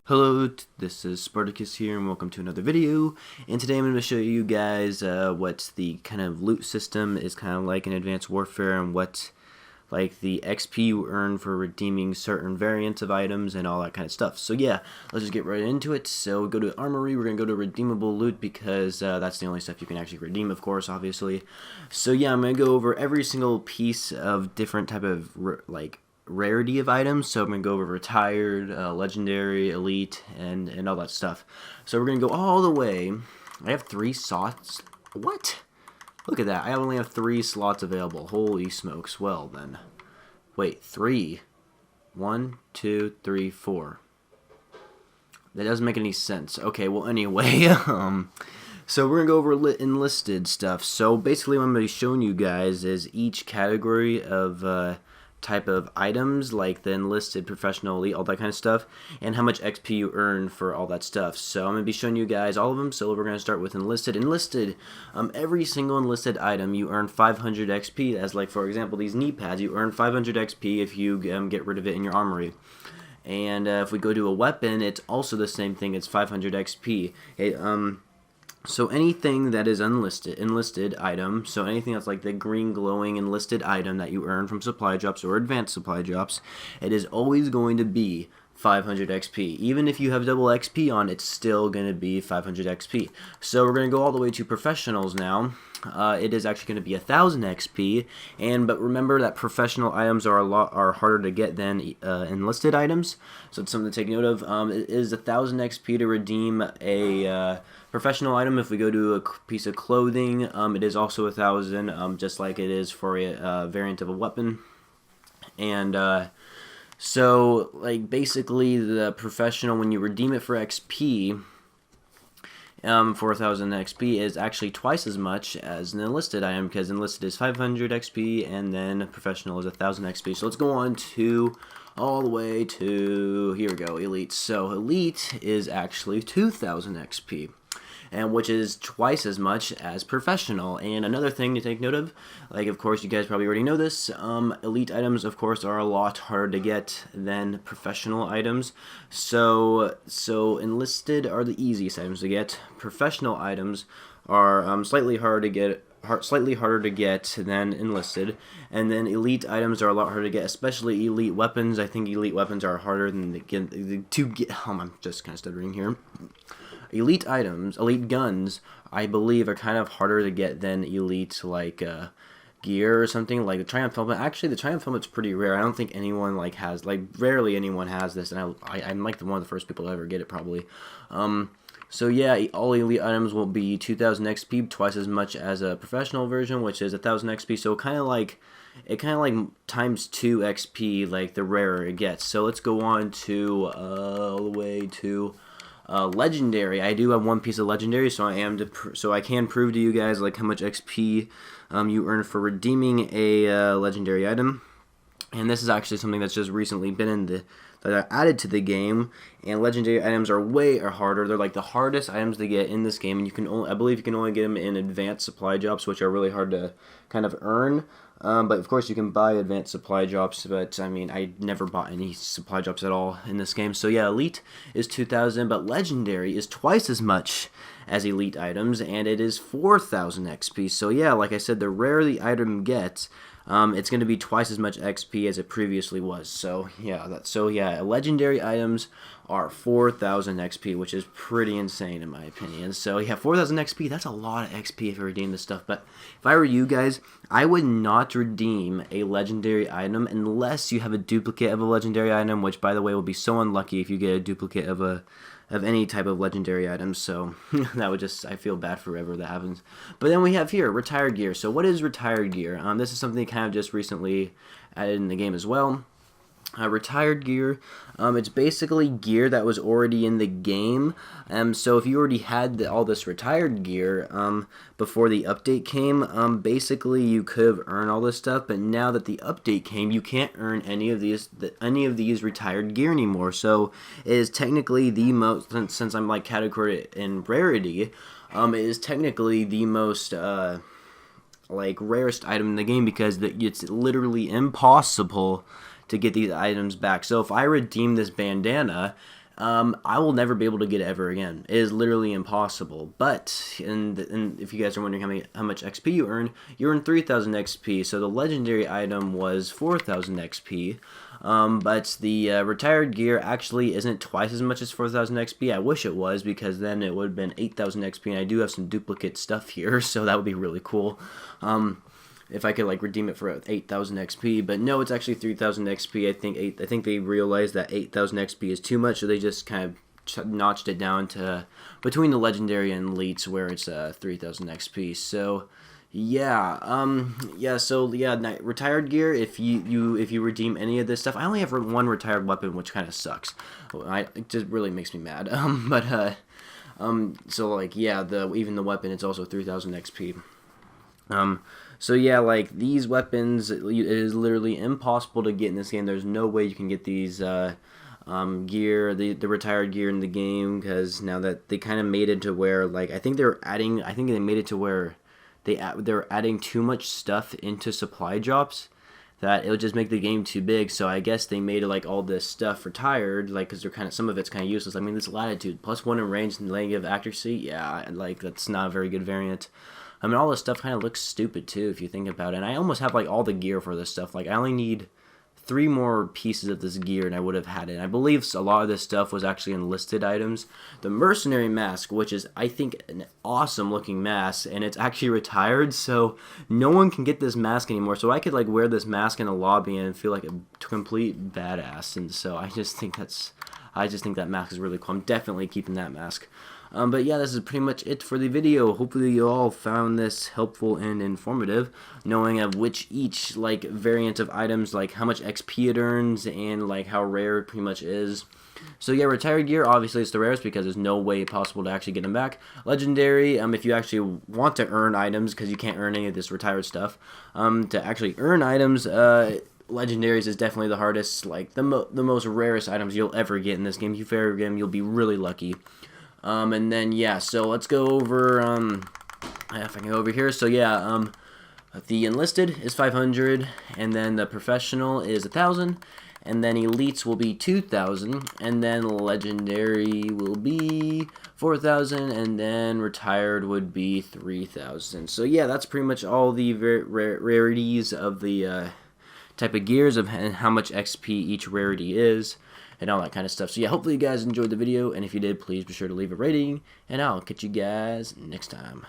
Hello, this is Spartacus here, and welcome to another video. And today I'm going to show you guys what the kind of loot system is kind of like in Advanced Warfare, and what like the XP you earn for redeeming certain variants of items and all that kind of stuff. So yeah, let's just get right into it. So we go to Armory, we're going to go to Redeemable Loot because that's the only stuff you can actually redeem, of course, obviously. So yeah, I'm going to go over every single piece of different type of rarity of items. So I'm going to go over retired, legendary, elite, and all that stuff. So we're going to go all the way. I have 3 slots. What? Look at that. I only have 3 slots available. Holy smokes. Well then. Wait, 3. 1, 2, 3, 4. That doesn't make any sense. Okay, well anyway, so we're going to go over enlisted stuff. So basically what I'm going to be showing you guys is each category of type of items, like the enlisted, professional, elite, all that kind of stuff, and how much XP you earn for all that stuff. So I'm going to be showing you guys all of them. So we're going to start with enlisted. Every single enlisted item you earn 500 XP. As like for example these knee pads, you earn 500 XP if you get rid of it in your armory. And if we go to a weapon, it's also the same thing. It's 500 XP. So anything that is enlisted item, so anything that's like the green glowing enlisted item that you earn from supply drops or advanced supply drops, it is always going to be 500 XP. Even if you have double XP on, it's still going to be 500 XP. So we're going to go all the way to professionals now. It is actually going to be 1000 XP, but remember that professional items are harder to get than enlisted items, so it's something to take note of. It is 1000 XP to redeem a professional item. If we go to a piece of clothing, it is also 1000, just like it is for a variant of a weapon. And so like basically the professional, when you redeem it for XP, 4000 XP is actually twice as much as an enlisted item, because enlisted is 500 XP and then professional is 1000 XP. So let's go on to all the way to, here we go, elite. So elite is actually 2000 XP, and which is twice as much as professional. And another thing to take note of, like of course you guys probably already know this, elite items of course are a lot harder to get than professional items. So enlisted are the easiest items to get. Professional items are slightly harder to get than enlisted, and then elite items are a lot harder to get, especially elite weapons. I think elite weapons are harder than to get. I'm just kind of stuttering here. Elite items, elite guns, I believe are kind of harder to get than elite like gear or something, like the Triumph helmet. Actually, the Triumph helmet's pretty rare. I don't think anyone rarely anyone has this, and I'm like one of the first people to ever get it probably. So yeah, all elite items will be 2000 XP, twice as much as a professional version, which is 1000 XP. So kind of like times 2 XP, like the rarer it gets. So let's go on to all the way to legendary. I do have 1 piece of legendary, so I can prove to you guys like how much XP you earn for redeeming a legendary item. And this is actually something that's just recently been that I added to the game. And legendary items are way harder. They're like the hardest items to get in this game, and I believe you can only get them in advanced supply drops, which are really hard to kind of earn. But of course you can buy advanced supply drops, but I mean, I never bought any supply drops at all in this game. So yeah, elite is 2000, but legendary is twice as much as elite items, and it is 4000 XP. So yeah, like I said, the rarer the item gets, it's going to be twice as much XP as it previously was. So yeah, legendary items are 4000 XP, which is pretty insane in my opinion. So yeah, 4000 XP, that's a lot of XP if you redeem this stuff. But if I were you guys, I would not redeem a legendary item unless you have a duplicate of a legendary item, which by the way will be so unlucky if you get a duplicate of any type of legendary items. So that would just, I feel bad for whoever that happens. But then we have here retired gear. So what is retired gear? This is something kind of just recently added in the game as well. Retired gear, it's basically gear that was already in the game. So if you already had all this retired gear before the update came, basically you could have earned all this stuff. But now that the update came, you can't earn any of these retired gear anymore. So it is technically the most, since I'm like categorized in rarity, it is technically the most like rarest item in the game because it's literally impossible to get these items back. So if I redeem this bandana, I will never be able to get it ever again. It is literally impossible. But, and if you guys are wondering how much XP you earn 3,000 XP. So the legendary item was 4,000 XP. But the retired gear actually isn't twice as much as 4,000 XP. I wish it was, because then it would have been 8,000 XP, and I do have some duplicate stuff here, so that would be really cool. If I could like redeem it for 8,000 XP, but no, it's actually 3,000 XP. I think they realized that 8,000 XP is too much, so they just kind of notched it down to between the legendary and elites, where it's 3,000 XP. So yeah, retired gear. If you redeem any of this stuff, I only have one retired weapon, which kind of sucks. It just really makes me mad. So like yeah, even the weapon, it's also 3,000 XP. So yeah, like these weapons, it is literally impossible to get in this game. There's no way you can get these gear, the retired gear in the game, because now that they kind of made it to where, like, I think they made it to where they're adding too much stuff into supply drops, that it would just make the game too big. So I guess they made like all this stuff retired, like, because some of it's kind of useless. I mean, this latitude +1 in range and negative accuracy, yeah, like that's not a very good variant. I mean, all this stuff kind of looks stupid, too, if you think about it. And I almost have, like, all the gear for this stuff. Like, I only need 3 more pieces of this gear, and I would have had it. And I believe a lot of this stuff was actually enlisted items. The mercenary mask, which is, I think, an awesome-looking mask, and it's actually retired, so no one can get this mask anymore. So I could, like, wear this mask in a lobby and feel like a complete badass. And so I just think that mask is really cool. I'm definitely keeping that mask. But yeah, this is pretty much it for the video. Hopefully you all found this helpful and informative, knowing of which each like variant of items, like how much XP it earns and like how rare it pretty much is. So yeah, retired gear, obviously it's the rarest because there's no way possible to actually get them back. Legendary, if you actually want to earn items, because you can't earn any of this retired stuff, to actually earn items, legendaries is definitely the hardest, like the most rarest items you'll ever get in this game. If you ever get them, you'll be really lucky. And then yeah, so let's go over if I can go over here. So yeah, the enlisted is 500, and then the professional is 1,000, and then elites will be 2,000, and then legendary will be 4,000, and then retired would be 3,000. So yeah, that's pretty much all the rarities of the type of gears and how much XP each rarity is, and all that kind of stuff. So yeah, hopefully you guys enjoyed the video, and if you did, please be sure to leave a rating, and I'll catch you guys next time.